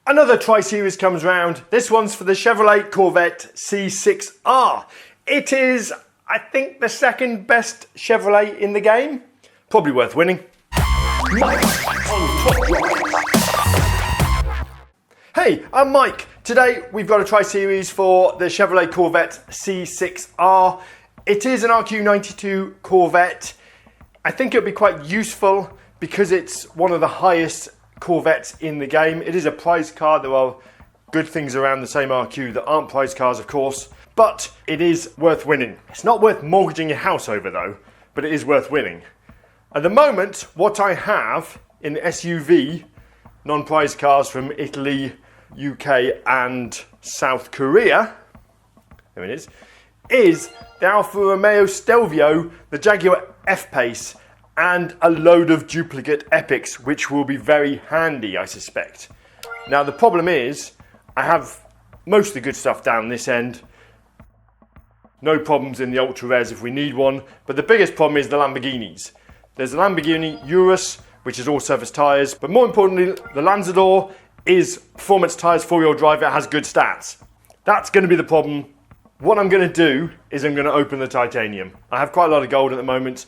Another Tri-Series comes round. This one's for the Chevrolet Corvette C6.R. It is, I think, the second best Chevrolet in the game. Probably worth winning. Mike on Top Rock. Hey, I'm Mike. Today we've got a Tri-Series for the Chevrolet Corvette C6.R. It is an RQ92 Corvette. I think it'll be quite useful because it's one of the highest Corvettes in the game. It is a prize car. There are good things around the same RQ that aren't prize cars, of course, but it is worth winning. It's not worth mortgaging your house over though, but it is worth winning. At the moment, what I have in SUV, non-prize cars from Italy, UK and South Korea, there it is the Alfa Romeo Stelvio, the Jaguar F-Pace, and a load of duplicate Epics, which will be very handy, I suspect. Now the problem is, I have most of the good stuff down this end. No problems in the Ultra Rares if we need one, but the biggest problem is the Lamborghinis. There's a Lamborghini Urus, which is all surface tyres, but more importantly, the Lanzador is performance tyres, 4-wheel drive, it has good stats. That's going to be the problem. What I'm going to do is I'm going to open the titanium. I have quite a lot of gold at the moment.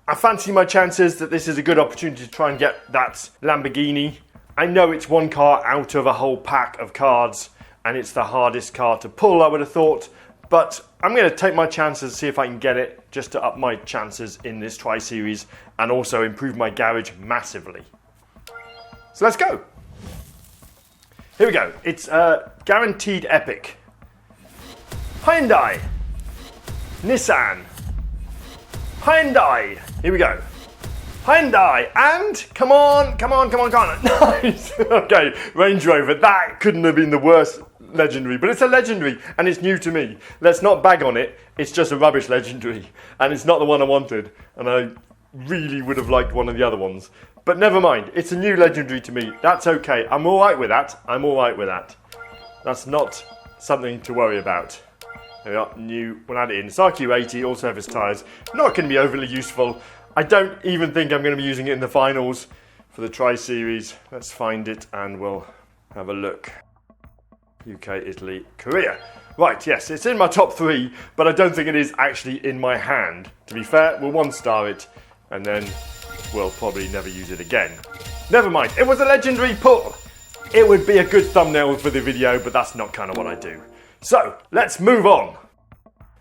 I fancy my chances that this is a good opportunity to try and get that Lamborghini. I know it's one car out of a whole pack of cards and it's the hardest car to pull, I would have thought, but I'm going to take my chances, see if I can get it, just to up my chances in this Tri-Series and also improve my garage massively. So let's go. Here we go. It's a guaranteed Epic. Hyundai, Nissan, Hyundai, here we go. Hyundai, and come on. Nice. Okay, Range Rover, that couldn't have been the worst legendary, but it's a legendary and it's new to me. Let's not bag on it, it's just a rubbish legendary and it's not the one I wanted and I really would have liked one of the other ones. But never mind, it's a new legendary to me. That's okay, I'm alright with that. That's not something to worry about. There we are, new, we'll add it in. It's RQ80, all surface tyres. Not going to be overly useful. I don't even think I'm going to be using it in the finals for the Tri-Series. Let's find it and we'll have a look. UK, Italy, Korea. Right, yes, it's in my top 3, but I don't think it is actually in my hand. To be fair, we'll 1-star it and then we'll probably never use it again. Never mind, it was a legendary pull. It would be a good thumbnail for the video, but that's not kind of what I do. So, let's move on.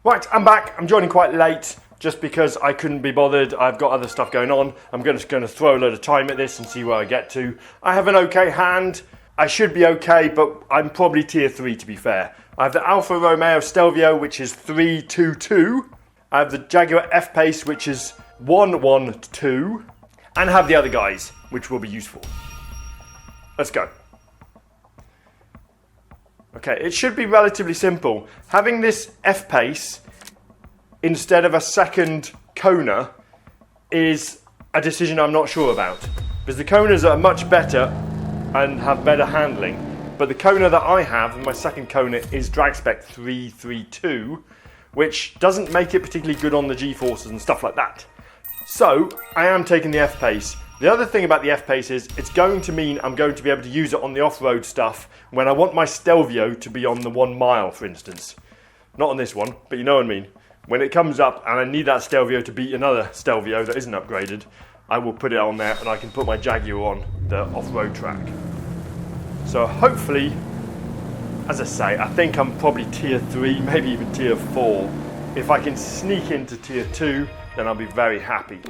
Right, I'm back. I'm joining quite late just because I couldn't be bothered. I've got other stuff going on. I'm just going to throw a load of time at this and see where I get to. I have an okay hand. I should be okay, but I'm probably tier 3 to be fair. I have the Alfa Romeo Stelvio, which is 322. I have the Jaguar F-Pace, which is 112. And I have the other guys, which will be useful. Let's go. Okay, it should be relatively simple. Having this F-Pace instead of a second Kona is a decision I'm not sure about. Because the Konas are much better and have better handling. But the Kona that I have, my second Kona, is drag spec 332, which doesn't make it particularly good on the G-forces and stuff like that. So, I am taking the F-Pace. The other thing about the F-Pace is it's going to mean I'm going to be able to use it on the off-road stuff when I want my Stelvio to be on the 1 mile, for instance. Not on this one, but you know what I mean. When it comes up and I need that Stelvio to beat another Stelvio that isn't upgraded, I will put it on there and I can put my Jaguar on the off-road track. So hopefully, as I say, I think I'm probably tier 3, maybe even tier 4. If I can sneak into tier 2, then I'll be very happy.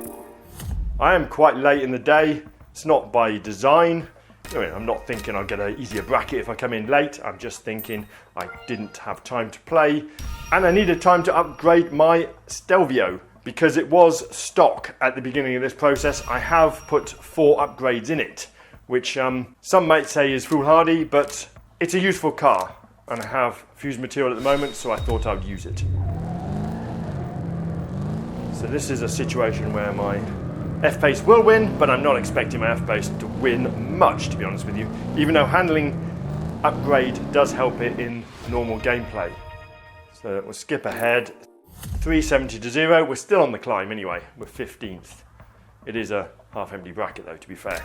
I am quite late in the day. It's not by design. I'm not thinking I'll get an easier bracket if I come in late. I'm just thinking I didn't have time to play. And I needed time to upgrade my Stelvio because it was stock at the beginning of this process. I have put 4 upgrades in it, which some might say is foolhardy, but it's a useful car. And I have fused material at the moment, so I thought I would use it. So this is a situation where my F-Pace will win, but I'm not expecting my F-Pace to win much, to be honest with you, even though handling upgrade does help it in normal gameplay. So we'll skip ahead. 370 to 0, we're still on the climb anyway, we're 15th. It is a half empty bracket though, to be fair.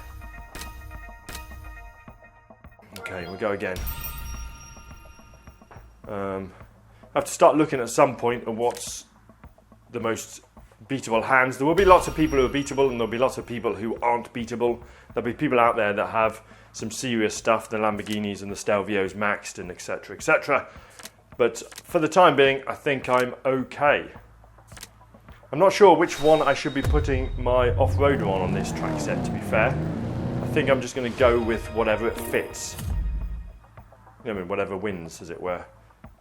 Okay, we'll go again. I have to start looking at some point at what's the most beatable hands. There will be lots of people who are beatable, and there'll be lots of people who aren't beatable. There'll be people out there that have some serious stuff, the Lamborghinis and the Stelvios maxed and etc, etc. But for the time being, I think I'm okay. I'm not sure which one I should be putting my off-roader on this track set, to be fair. I think I'm just going to go with whatever it fits. I mean, whatever wins, as it were.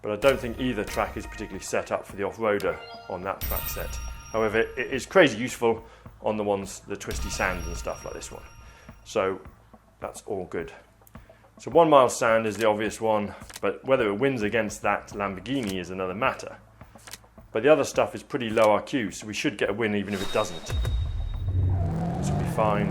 But I don't think either track is particularly set up for the off-roader on that track set. However, it is crazy useful on the ones, the twisty sands and stuff like this one. So that's all good. So 1 mile sand is the obvious one, but whether it wins against that Lamborghini is another matter. But the other stuff is pretty low RQ, so we should get a win even if it doesn't. This will be fine.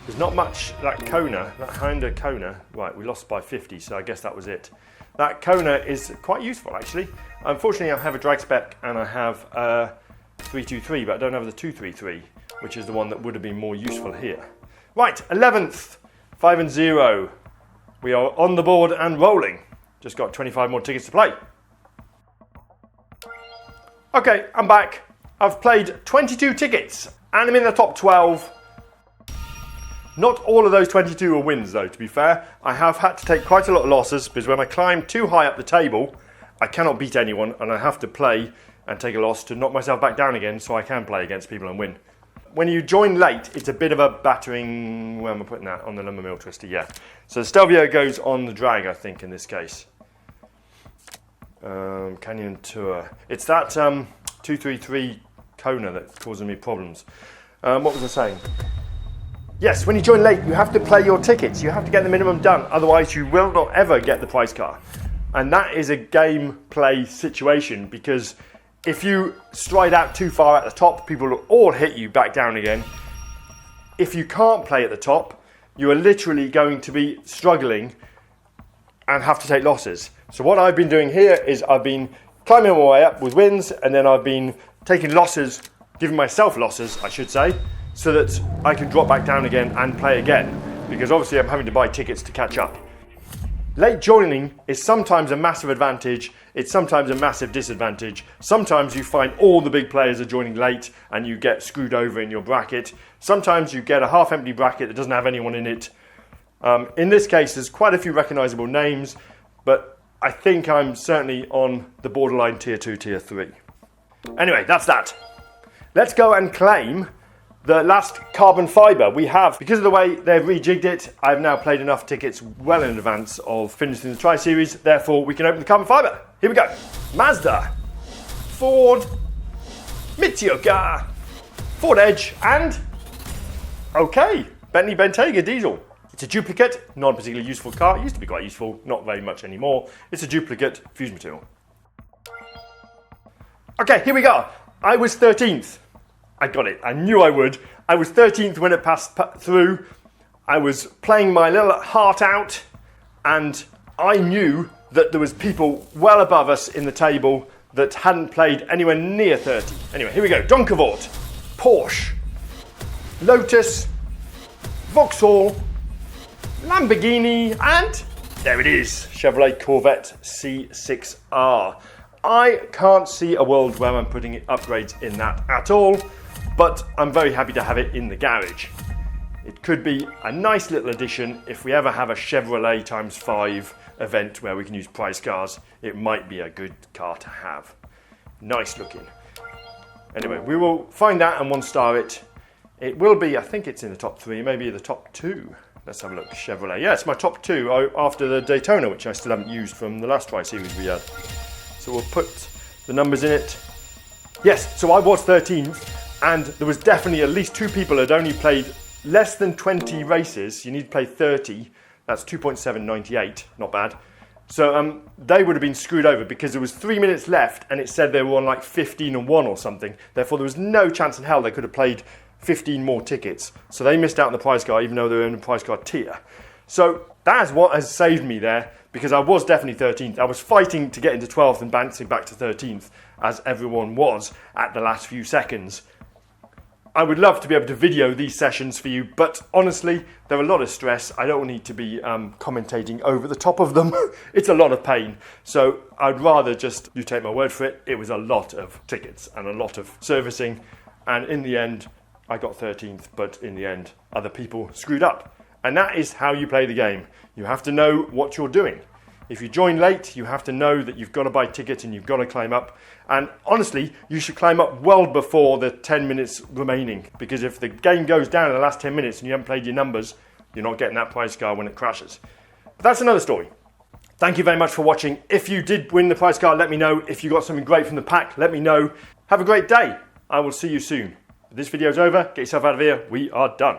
There's not much, that Kona, that Honda Kona, right, we lost by 50, so I guess that was it. That Kona is quite useful actually. Unfortunately I have a drag spec and I have a 323, but I don't have the 233, which is the one that would have been more useful here. Right, 11th, 5 and 0. We are on the board and rolling. Just got 25 more tickets to play. Okay, I'm back. I've played 22 tickets and I'm in the top 12. Not all of those 22 are wins though, to be fair. I have had to take quite a lot of losses because when I climb too high up the table, I cannot beat anyone and I have to play and take a loss to knock myself back down again so I can play against people and win. When you join late, it's a bit of a battering, where am I putting that? On the lumber mill twister, yeah. So the Stelvio goes on the drag, I think, in this case. Canyon Tour. It's that 233 Kona that's causing me problems. What was I saying? Yes, when you join late, you have to play your tickets. You have to get the minimum done. Otherwise, you will not ever get the prize car. And that is a gameplay situation because if you stride out too far at the top, people will all hit you back down again. If you can't play at the top, you are literally going to be struggling and have to take losses. So what I've been doing here is I've been climbing my way up with wins, and then I've been taking losses, giving myself losses, I should say, so that I can drop back down again and play again, because obviously I'm having to buy tickets to catch up. Late joining is sometimes a massive advantage, it's sometimes a massive disadvantage. Sometimes you find all the big players are joining late and you get screwed over in your bracket. Sometimes you get a half-empty bracket that doesn't have anyone in it. In this case, there's quite a few recognisable names, but I think I'm certainly on the borderline tier 2, tier 3. Anyway, that's that. Let's go and claim the last carbon fibre we have. Because of the way they've rejigged it, I've now played enough tickets well in advance of finishing the Tri-Series, therefore we can open the carbon fibre. Here we go. Mazda, Ford, Mitsuoka, Ford Edge, and, okay, Bentley Bentayga diesel. It's a duplicate, not a particularly useful car. It used to be quite useful, not very much anymore. It's a duplicate fusion material. Okay, here we go. I was 13th. I got it. I knew I would. I was 13th when it passed through. I was playing my little heart out, and I knew that there was people well above us in the table that hadn't played anywhere near 30. Anyway, here we go. Donkervoort, Porsche, Lotus, Vauxhall, Lamborghini, and there it is, Chevrolet Corvette C6.R. I can't see a world where I'm putting upgrades in that at all, but I'm very happy to have it in the garage. It could be a nice little addition if we ever have a Chevrolet x5 event where we can use prize cars. It might be a good car to have. Nice looking. Anyway, we will find that and 1-star it. It will be, I think it's in the top 3, maybe the top 2. Let's have a look. Chevrolet. Yeah, it's my top 2 after the Daytona, which I still haven't used from the last Tri-Series we had. So we'll put the numbers in it. Yes, so I was 13th, and there was definitely at least 2 people that had only played less than 20 races. You need to play 30. That's 2.798. Not bad. So they would have been screwed over because there was 3 minutes left, and it said they were on like 15 and 1 or something. Therefore, there was no chance in hell they could have played 15 more tickets. So they missed out on the prize car, even though they were in the prize car tier. So that is what has saved me there, because I was definitely 13th. I was fighting to get into 12th and bouncing back to 13th, as everyone was at the last few seconds. I would love to be able to video these sessions for you, but honestly, they're a lot of stress. I don't need to be commentating over the top of them. It's a lot of pain. So I'd rather just you take my word for it. It was a lot of tickets and a lot of servicing. And in the end, I got 13th, but in the end, other people screwed up. And that is how you play the game. You have to know what you're doing. If you join late, you have to know that you've got to buy tickets and you've got to climb up. And honestly, you should climb up well before the 10 minutes remaining, because if the game goes down in the last 10 minutes and you haven't played your numbers, you're not getting that prize car when it crashes. But that's another story. Thank you very much for watching. If you did win the prize car, let me know. If you got something great from the pack, let me know. Have a great day. I will see you soon. This video's over. Get yourself out of here. We are done.